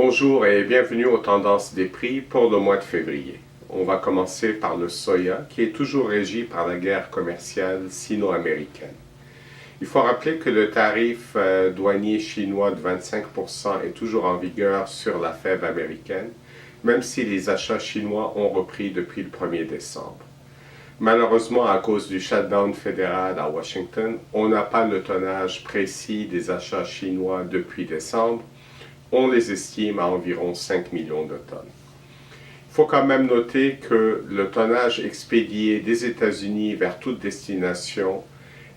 Bonjour et bienvenue aux tendances des prix pour le mois de février. On va commencer par le soya qui est toujours régi par la guerre commerciale sino-américaine. Il faut rappeler que le tarif douanier chinois de 25% est toujours en vigueur sur la fève américaine, même si les achats chinois ont repris depuis le 1er décembre. Malheureusement, à cause du shutdown fédéral à Washington, on n'a pas le tonnage précis des achats chinois depuis décembre. On les estime à environ 5 millions de tonnes. Il faut quand même noter que le tonnage expédié des États-Unis vers toute destination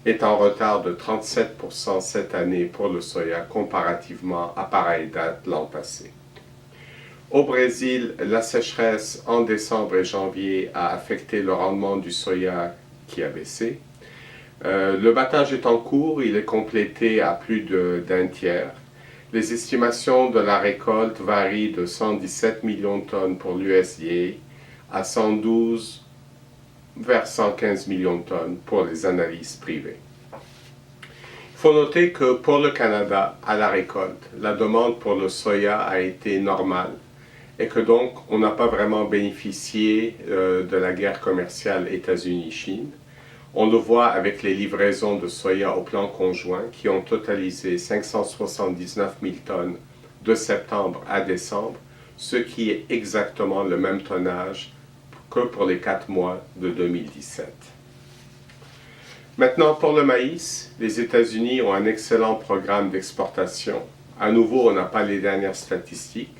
est en retard de 37% cette année pour le soya comparativement à pareille date l'an passé. Au Brésil, la sécheresse en décembre et janvier a affecté le rendement du soya qui a baissé. Le battage est en cours, il est complété à plus d'un tiers. Les estimations de la récolte varient de 117 millions de tonnes pour l'USDA à 112 vers 115 millions de tonnes pour les analyses privées. Il faut noter que pour le Canada, à la récolte, la demande pour le soya a été normale et que donc on n'a pas vraiment bénéficié de la guerre commerciale États-Unis-Chine. On le voit avec les livraisons de soya au plan conjoint qui ont totalisé 579 000 tonnes de septembre à décembre, ce qui est exactement le même tonnage que pour les 4 mois de 2017. Maintenant, pour le maïs, les États-Unis ont un excellent programme d'exportation. À nouveau, on n'a pas les dernières statistiques,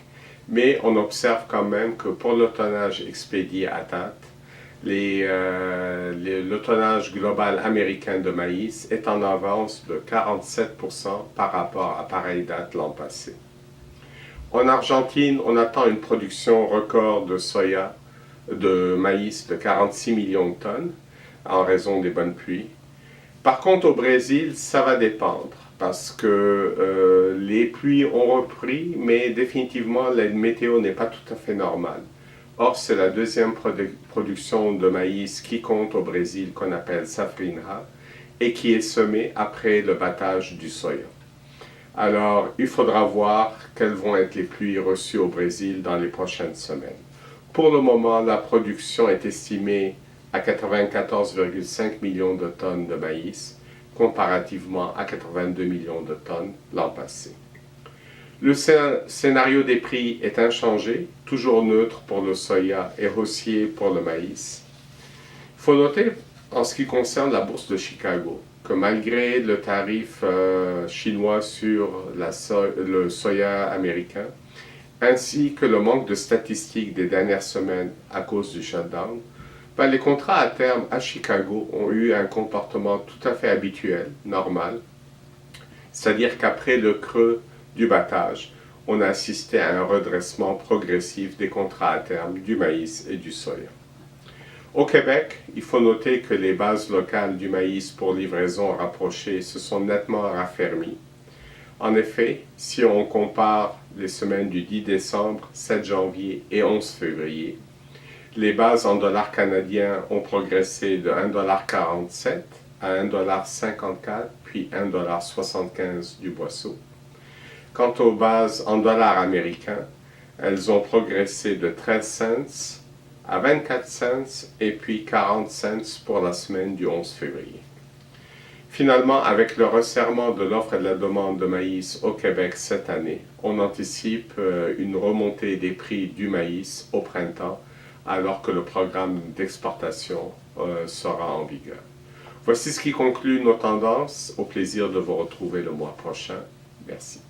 mais on observe quand même que pour le tonnage expédié à date, le tonnage global américain de maïs est en avance de 47% par rapport à pareille date l'an passé. En Argentine, on attend une production record de soya, de maïs de 46 millions de tonnes en raison des bonnes pluies. Par contre, au Brésil, ça va dépendre parce que les pluies ont repris, mais définitivement, la météo n'est pas tout à fait normale. Or, c'est la deuxième production de maïs qui compte au Brésil qu'on appelle safrinha et qui est semée après le battage du soya. Alors, il faudra voir quelles vont être les pluies reçues au Brésil dans les prochaines semaines. Pour le moment, la production est estimée à 94,5 millions de tonnes de maïs, comparativement à 82 millions de tonnes l'an passé. Le scénario des prix est inchangé, toujours neutre pour le soya et haussier pour le maïs. Il faut noter, en ce qui concerne la bourse de Chicago, que malgré le tarif chinois sur le soya américain, ainsi que le manque de statistiques des dernières semaines à cause du shutdown, les contrats à terme à Chicago ont eu un comportement tout à fait habituel, normal, c'est-à-dire qu'après le creux du battage, on a assisté à un redressement progressif des contrats à terme du maïs et du soya. Au Québec, il faut noter que les bases locales du maïs pour livraison rapprochée se sont nettement raffermies. En effet, si on compare les semaines du 10 décembre, 7 janvier et 11 février, les bases en dollars canadiens ont progressé de 1,47$ à 1,54$, puis 1,75$ du boisseau. Quant aux bases en dollars américains, elles ont progressé de 13 cents à 24 cents et puis 40 cents pour la semaine du 11 février. Finalement, avec le resserrement de l'offre et de la demande de maïs au Québec cette année, on anticipe une remontée des prix du maïs au printemps alors que le programme d'exportation sera en vigueur. Voici ce qui conclut nos tendances. Au plaisir de vous retrouver le mois prochain. Merci.